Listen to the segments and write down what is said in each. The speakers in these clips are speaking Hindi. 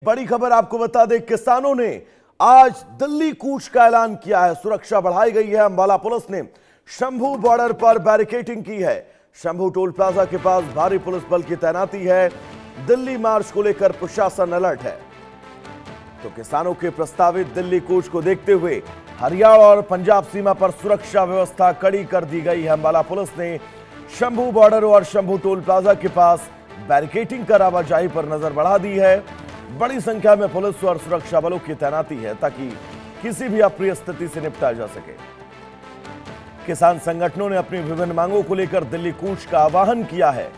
बड़ी खबर आपको बता दें, किसानों ने आज दिल्ली कूच का ऐलान किया है। सुरक्षा बढ़ाई गई है। अंबाला पुलिस ने शंभू बॉर्डर पर बैरिकेडिंग की है। शंभू टोल प्लाजा के पास भारी पुलिस बल की तैनाती है। दिल्ली मार्च को लेकर प्रशासन अलर्ट है। तो किसानों के प्रस्तावित दिल्ली कूच को देखते हुए हरियाणा और पंजाब सीमा पर सुरक्षा व्यवस्था कड़ी कर दी गई है। अंबाला पुलिस ने शंभू बॉर्डर और शंभू टोल प्लाजा के पास बैरिकेडिंग कर आवाजाही पर नजर बढ़ा दी है। बड़ी संख्या में पुलिस और सुरक्षा बलों की तैनाती है ताकि किसी भी अप्रिय स्थिति से निपटा जा सके। किसान संगठनों ने अपनी विभिन्न मांगों को लेकर दिल्ली कूच का आह्वान किया है,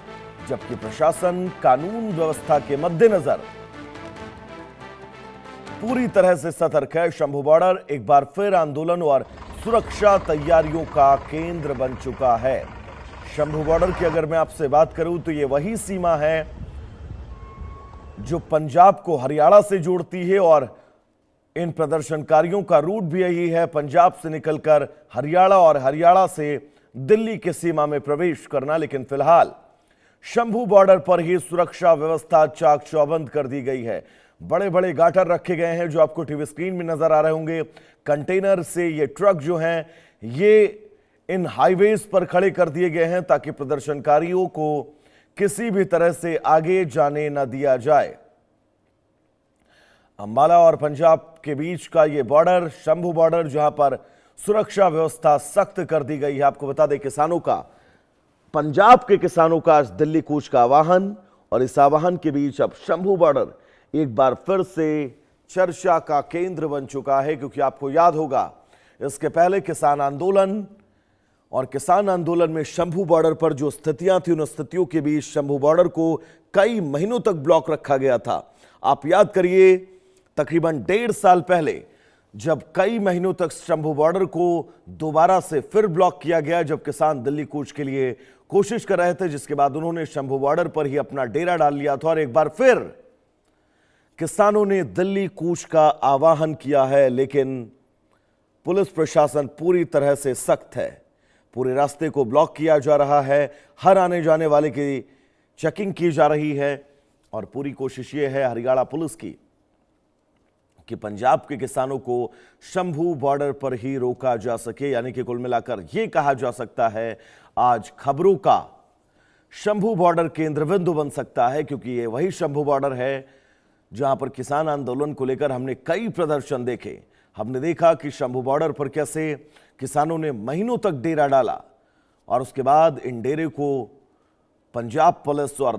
जबकि प्रशासन कानून व्यवस्था के मद्देनजर पूरी तरह से सतर्क है। शंभू बॉर्डर एक बार फिर आंदोलन और सुरक्षा तैयारियों का केंद्र बन चुका है। शंभू बॉर्डर की अगर मैं आपसे बात करूं तो यह वही सीमा है जो पंजाब को हरियाणा से जोड़ती है और इन प्रदर्शनकारियों का रूट भी यही है, पंजाब से निकलकर हरियाणा और हरियाणा से दिल्ली की सीमा में प्रवेश करना। लेकिन फिलहाल शंभू बॉर्डर पर ही सुरक्षा व्यवस्था चाक चौबंद कर दी गई है। बड़े बड़े गाटर रखे गए हैं जो आपको टीवी स्क्रीन में नजर आ रहे होंगे। कंटेनर से ये ट्रक जो हैं ये इन हाईवेज पर खड़े कर दिए गए हैं ताकि प्रदर्शनकारियों को किसी भी तरह से आगे जाने न दिया जाए। अंबाला और पंजाब के बीच का यह बॉर्डर, शंभू बॉर्डर, जहां पर सुरक्षा व्यवस्था सख्त कर दी गई है। आपको बता दें, किसानों का, पंजाब के किसानों का आज दिल्ली कूच का आह्वान, और इस आह्वान के बीच अब शंभू बॉर्डर एक बार फिर से चर्चा का केंद्र बन चुका है। क्योंकि आपको याद होगा, इसके पहले किसान आंदोलन और किसान आंदोलन में शंभू बॉर्डर पर जो स्थितियां थी, उन स्थितियों के बीच शंभू बॉर्डर को कई महीनों तक ब्लॉक रखा गया था। आप याद करिए, तकरीबन 1.5 साल पहले जब कई महीनों तक शंभू बॉर्डर को दोबारा से फिर ब्लॉक किया गया, जब किसान दिल्ली कूच के लिए कोशिश कर रहे थे, जिसके बाद उन्होंने शंभू बॉर्डर पर ही अपना डेरा डाल लिया था। और एक बार फिर किसानों ने दिल्ली कूच का आह्वान किया है। लेकिन पुलिस प्रशासन पूरी तरह से सख्त है। पूरे रास्ते को ब्लॉक किया जा रहा है, हर आने जाने वाले की चेकिंग की जा रही है और पूरी कोशिश ये है हरियाणा पुलिस की कि पंजाब के किसानों को शंभू बॉर्डर पर ही रोका जा सके। यानी कि कुल मिलाकर यह कहा जा सकता है, आज खबरों का शंभू बॉर्डर केंद्र बिंदु बन सकता है। क्योंकि ये वही शंभू बॉर्डर है जहां पर किसान आंदोलन को लेकर हमने कई प्रदर्शन देखे। हमने देखा कि शंभू बॉर्डर पर कैसे किसानों ने महीनों तक डेरा डाला और उसके बाद इन डेरे को पंजाब पुलिस और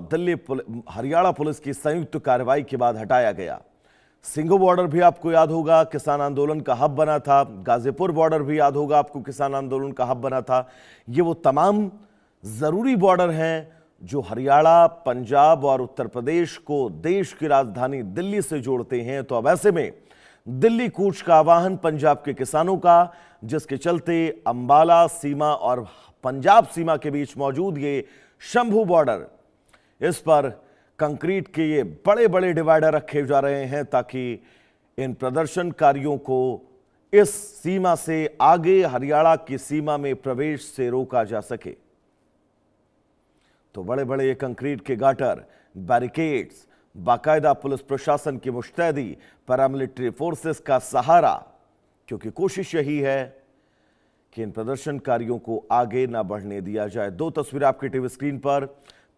हरियाणा पुलिस की संयुक्त कार्रवाई के बाद हटाया गया। सिंघू बॉर्डर भी आपको याद होगा किसान आंदोलन का हब बना था। गाजीपुर बॉर्डर भी याद होगा आपको, किसान आंदोलन का हब बना था। ये वो तमाम जरूरी बॉर्डर हैं जो हरियाणा, पंजाब और उत्तर प्रदेश को देश की राजधानी दिल्ली से जोड़ते हैं। तो अब ऐसे में दिल्ली कूच का आह्वान पंजाब के किसानों का, जिसके चलते अंबाला सीमा और पंजाब सीमा के बीच मौजूद ये शंभू बॉर्डर, इस पर कंक्रीट के ये बड़े बड़े डिवाइडर रखे जा रहे हैं ताकि इन प्रदर्शनकारियों को इस सीमा से आगे हरियाणा की सीमा में प्रवेश से रोका जा सके। तो बड़े बड़े कंक्रीट के गाटर, बैरिकेड्स, बाकायदा पुलिस प्रशासन की मुस्तैदी, पैरामिलिट्री फोर्सेस का सहारा, क्योंकि कोशिश यही है कि इन प्रदर्शनकारियों को आगे ना बढ़ने दिया जाए। दो तस्वीर आपकी टीवी स्क्रीन पर।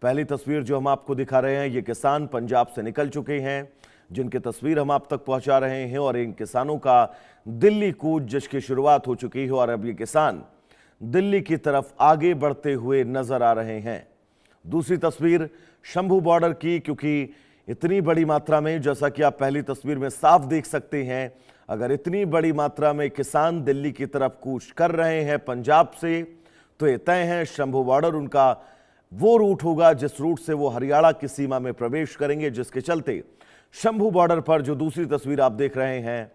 पहली तस्वीर जो हम आपको दिखा रहे हैं, ये किसान पंजाब से निकल चुके हैं, जिनकी तस्वीर हम आप तक पहुंचा रहे हैं। और इन किसानों का दिल्ली कूच जिसकी शुरुआत हो चुकी है और अब ये किसान दिल्ली की तरफ आगे बढ़ते हुए नजर आ रहे हैं। दूसरी तस्वीर शंभू बॉर्डर की, क्योंकि इतनी बड़ी मात्रा में, जैसा कि आप पहली तस्वीर में साफ देख सकते हैं, अगर इतनी बड़ी मात्रा में किसान दिल्ली की तरफ कूच कर रहे हैं पंजाब से, तो ये तय है शंभू बॉर्डर उनका वो रूट होगा जिस रूट से वो हरियाणा की सीमा में प्रवेश करेंगे। जिसके चलते शंभू बॉर्डर पर जो दूसरी तस्वीर आप देख रहे हैं,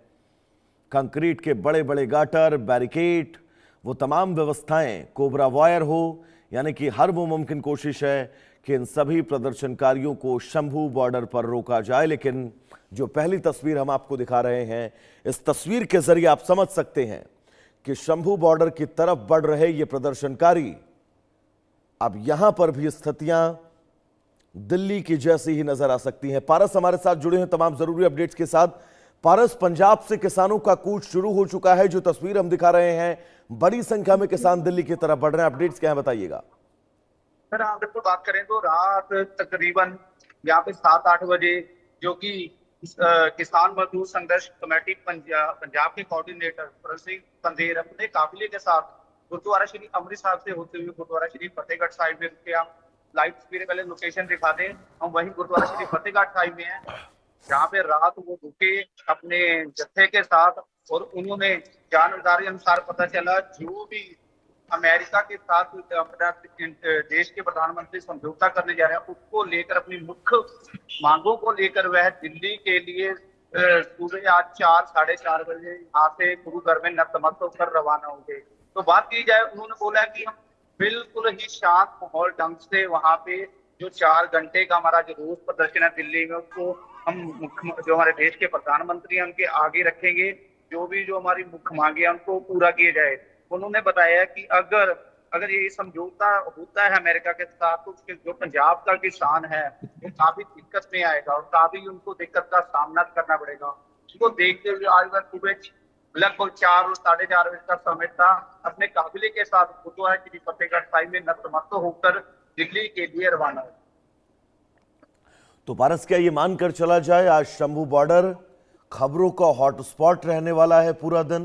कंक्रीट के बड़े बड़े गाटर, बैरिकेड, वो तमाम व्यवस्थाएं, कोबरा वायर हो, यानी कि हर वो मुमकिन कोशिश है कि इन सभी प्रदर्शनकारियों को शंभू बॉर्डर पर रोका जाए। लेकिन जो पहली तस्वीर हम आपको दिखा रहे हैं, इस तस्वीर के जरिए आप समझ सकते हैं कि शंभू बॉर्डर की तरफ बढ़ रहे ये प्रदर्शनकारी अब यहां पर भी स्थितियां दिल्ली की जैसी ही नजर आ सकती हैं। पारस हमारे साथ जुड़े हैं तमाम जरूरी अपडेट्स के साथ। पारस, पंजाब से किसानों का कूच शुरू हो चुका है, जो तस्वीर हम दिखा रहे हैं, बड़ी संख्या में किसान दिल्ली की तरफ बढ़ रहे हैं। अपडेट्स क्या है बताइएगा। सर, आप बिल्कुल बात करें तो रात तकरीबन यहाँ पे 7-8 बजे जो कि किसान मजदूर संघर्ष कमेटी पंजाब के कोऑर्डिनेटर प्रसिंह पंदेर अपने काफिले के साथ गुरुद्वारा श्री अमृतसर से होते हुए गुरुद्वारा श्री फतेहगढ़ साहिब में रुके। हम लाइव तस्वीरें पहले लोकेशन दिखा दें। हम वहीं गुरुद्वारा श्री फतेहगढ़ साहिब में हैं, जहाँ पे रात वो रुके अपने जत्थे के साथ। और उन्होंने जानकारी अनुसार पता चला जो भी अमेरिका के साथ अपना देश के प्रधानमंत्री समझौता करने जा रहे हैं, उसको लेकर अपनी मुख्य मांगों को लेकर वह दिल्ली के लिए सुबह आज 4-4:30 बजे यहाँ से गुरु घर में नतमस्तक होकर रवाना होंगे। तो बात की जाए, उन्होंने बोला कि हम बिल्कुल ही शांत माहौल ढंग से वहां पे जो 4 घंटे का हमारा जो रोज प्रदर्शन है दिल्ली में, उसको हम जो हमारे देश के प्रधानमंत्री हैं उनके आगे रखेंगे। जो हमारी मुख्य मांगे हैं उनको पूरा किया जाए। उन्होंने बताया कि अगर ये समझौता होता है अमेरिका के साथ, तो उसके जो पंजाब का किसान है वो काफी दिक्कत में आएगा और काफी उनको दिक्कत का सामना करना पड़ेगा। उसको देखते हुए आज वह सुबह लगभग 4 और 4:30 बजे का समय था, अपने काफिले के साथ गुरुद्वारा श्री फतेहगढ़ साहिब में नतमस्तक होकर दिल्ली के लिए रवाना हुए। तो पारस, क्या ये मानकर चला जाए आज शंभू बॉर्डर खबरों का हॉटस्पॉट रहने वाला है पूरा दिन?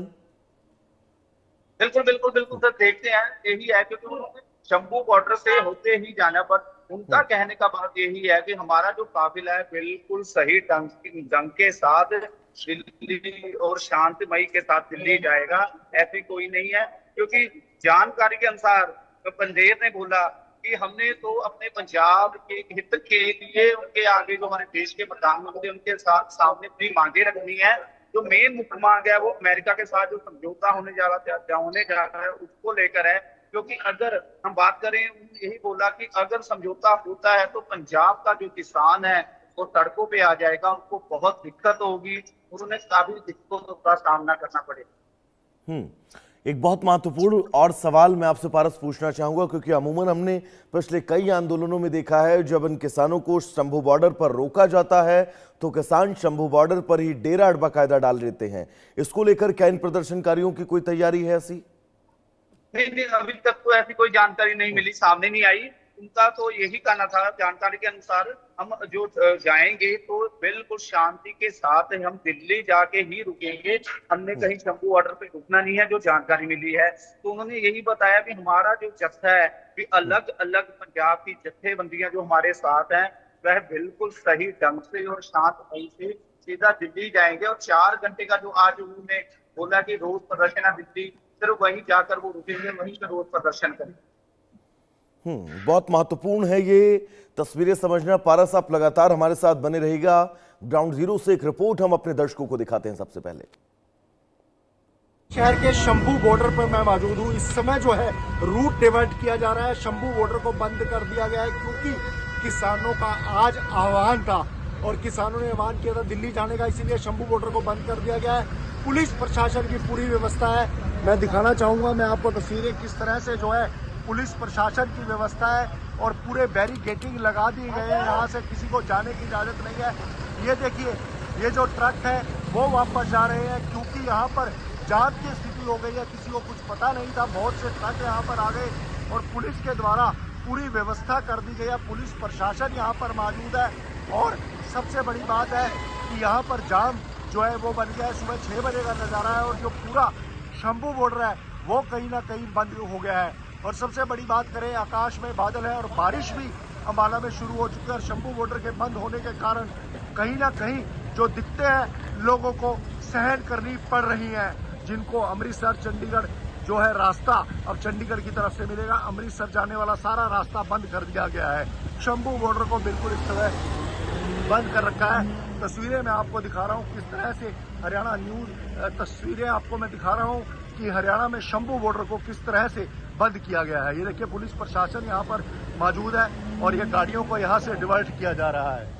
बिल्कुल बिल्कुल बिल्कुल सर, देखते हैं। यही है क्योंकि उन्होंने शंभू बॉर्डर से होते ही जाना, पर उनका कहने का बात यही है कि हमारा जो काफिला है बिल्कुल सही ढंग के साथ दिल्ली और शांतिमयी के साथ दिल्ली जाएगा। ऐसी कोई नहीं है, क्योंकि जानकारी के अनुसार पंदेर ने बोला कि हमने तो अपने पंजाब के हित के लिए उनके आगे जो हमारे देश के प्रधानमंत्री उनके सामने अपनी मांगे रखनी है। जो मेन मुख्य मांग है वो अमेरिका के साथ जो समझौता होने जा रहा है उसको लेकर है। क्योंकि अगर हम बात करें, यही बोला कि अगर समझौता होता है तो पंजाब का जो किसान है वो सड़कों पे आ जाएगा, उनको बहुत दिक्कत होगी और उन्हें काफी दिक्कतों का सामना करना पड़ेगा। एक बहुत महत्वपूर्ण और सवाल मैं आपसे पारस पूछना चाहूंगा, क्योंकि अमूमन हमने पिछले कई आंदोलनों में देखा है, जब इन किसानों को शंभू बॉर्डर पर रोका जाता है तो किसान शंभू बॉर्डर पर ही डेरा बाकायदा डाल देते हैं। इसको लेकर क्या इन प्रदर्शनकारियों की कोई तैयारी है ऐसी? नहीं, अभी तक तो ऐसी कोई जानकारी नहीं मिली, सामने नहीं आई। उनका तो यही कहना था, जानकारी के अनुसार हम जो जाएंगे तो बिल्कुल शांति के साथ हम दिल्ली जाके ही रुकेंगे, हमने कहीं शंभू बॉर्डर पे रुकना नहीं है, जो जानकारी मिली है। तो उन्होंने यही बताया कि हमारा जो जत्था है कि अलग अलग पंजाब की जत्थेबंदियां जो हमारे साथ हैं वह बिल्कुल सही ढंग से और शांतमयी से सीधा दिल्ली जाएंगे। और 4 घंटे का जो आज उन्होंने बोला कि रोज प्रदर्शन है दिल्ली, सिर्फ वहीं जाकर वो रुकेंगे, वहीं से रोज प्रदर्शन करेंगे। बहुत महत्वपूर्ण है ये तस्वीरें समझना। पारस, आप लगातार हमारे साथ बने रहिएगा। ग्राउंड जीरो से एक रिपोर्ट हम अपने दर्शकों को दिखाते हैं। सबसे पहले शहर के शंभू बॉर्डर पर मैं मौजूद हूँ। इस समय जो है रूट डिवर्ट किया जा रहा है, शंभू बॉर्डर को बंद कर दिया गया है, क्योंकि किसानों का आज आह्वान था और किसानों ने आह्वान किया था दिल्ली जाने का, इसीलिए शंभू बॉर्डर को बंद कर दिया गया है। पुलिस प्रशासन की पूरी व्यवस्था है, मैं दिखाना चाहूंगा मैं आपको तस्वीरें किस तरह से जो है पुलिस प्रशासन की व्यवस्था है और पूरे बैरिकेडिंग लगा दी गए हैं, यहाँ से किसी को जाने की इजाजत नहीं है। ये देखिए, ये जो ट्रक है वो वापस जा रहे हैं, क्योंकि यहाँ पर जाम की स्थिति हो गई है, किसी को कुछ पता नहीं था, बहुत से ट्रक यहाँ पर आ गए और पुलिस के द्वारा पूरी व्यवस्था कर दी गई है। पुलिस प्रशासन यहाँ पर मौजूद है और सबसे बड़ी बात है कि यहाँ पर जाम जो है वो बन गया है। सुबह 6 बजे का नज़ारा है और जो पूरा शंभू बॉर्डर है वो कहीं ना कहीं बंद हो गया है। और सबसे बड़ी बात करें, आकाश में बादल है और बारिश भी अंबाला में शुरू हो चुकी है और शंभू बॉर्डर के बंद होने के कारण कहीं ना कहीं जो दिक्कतें हैं लोगों को सहन करनी पड़ रही हैं। जिनको अमृतसर चंडीगढ़ जो है रास्ता अब चंडीगढ़ की तरफ से मिलेगा, अमृतसर जाने वाला सारा रास्ता बंद कर दिया गया है। शंभू बॉर्डर को बिल्कुल इस तरह बंद कर रखा है। तस्वीरें मैं आपको दिखा रहा हूँ किस तरह से हरियाणा न्यूज तस्वीरें आपको मैं दिखा रहा हूँ कि हरियाणा में शंभू बॉर्डर को किस तरह से बंद किया गया है। ये देखिए, पुलिस प्रशासन यहाँ पर मौजूद है और ये गाड़ियों को यहाँ से डिवर्ट किया जा रहा है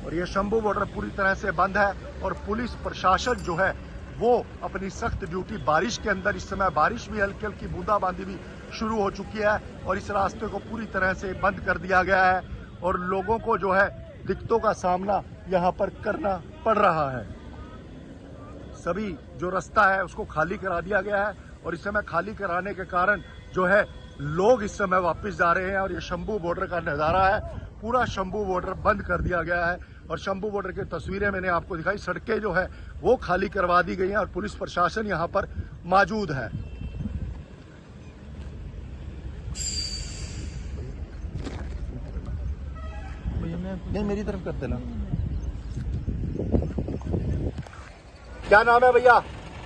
और ये शंभू बॉर्डर पूरी तरह से बंद है। और पुलिस प्रशासन जो है वो अपनी सख्त ड्यूटी, बारिश के अंदर इस समय बारिश भी हल्की हल्की बूंदाबांदी भी शुरू हो चुकी है और इस रास्ते को पूरी तरह से बंद कर दिया गया है और लोगों को जो है दिक्कतों का सामना यहाँ पर करना पड़ रहा है। सभी जो रास्ता है उसको खाली करा दिया गया है और इस समय खाली कराने के कारण जो है लोग इस समय वापस जा रहे हैं और ये शंभू बॉर्डर का नज़ारा है। पूरा शंभू बॉर्डर बंद कर दिया गया है और शंभू बॉर्डर की तस्वीरें मैंने आपको दिखाई। सड़कें जो है वो खाली करवा दी गई हैं और पुलिस प्रशासन यहाँ पर मौजूद है। नहीं, मेरी तरफ कर देना। क्या नाम है भैया?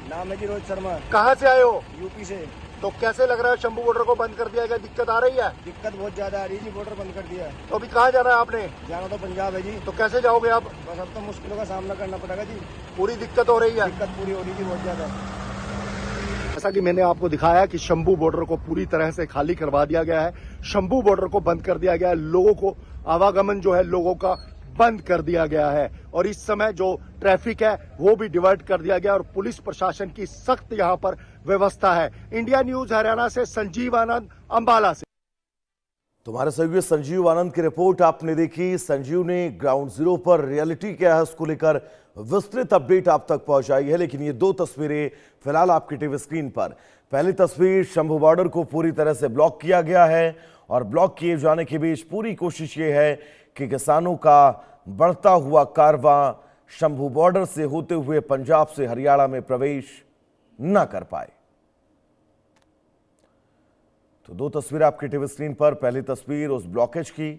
नाम है जी रोहित शर्मा, कहाँ से आए हो? यूपी से। तो कैसे लग रहा है शंभू बॉर्डर को बंद कर दिया गया? दिक्कत आ रही है? दिक्कत बहुत ज्यादा आ रही है जी, बॉर्डर बंद कर दिया है। तो अभी कहाँ जाना है आपने? जाना तो पंजाब है जी। तो कैसे जाओगे आप? बस अब तो मुश्किलों का सामना करना पड़ेगा जी। पूरी दिक्कत हो रही है? दिक्कत पूरी हो रही थी बहुत ज्यादा। जैसा कि मैंने आपको दिखाया कि शंभू बॉर्डर को पूरी तरह से खाली करवा दिया गया है। शंभू बॉर्डर को बंद कर दिया गया है। लोगों को आवागमन जो है लोगों का बंद कर दिया गया है और इस समय जो ट्रैफिक है वो भी डिवर्ट कर दिया गया और पुलिस प्रशासन की सख्त यहाँ पर व्यवस्था है। इंडिया न्यूज हरियाणा से संजीव आनंद, अंबाला से। तुम्हारे सहयोगी संजीव आनंद की रिपोर्ट आपने देखी। संजीव ने ग्राउंड जीरो पर रियलिटी क्या है उसको लेकर विस्तृत अपडेट आप तक पहुंचाई है। लेकिन ये दो तस्वीरें फिलहाल आपकी टीवी स्क्रीन पर। पहली तस्वीर, शंभू बॉर्डर को पूरी तरह से ब्लॉक किया गया है और ब्लॉक किए जाने के बीच पूरी कोशिश ये है कि किसानों का बढ़ता हुआ कारवां शंभू बॉर्डर से होते हुए पंजाब से हरियाणा में प्रवेश न कर पाए। तो दो तस्वीरें आपकी टीवी स्क्रीन पर। पहली तस्वीर उस ब्लॉकेज की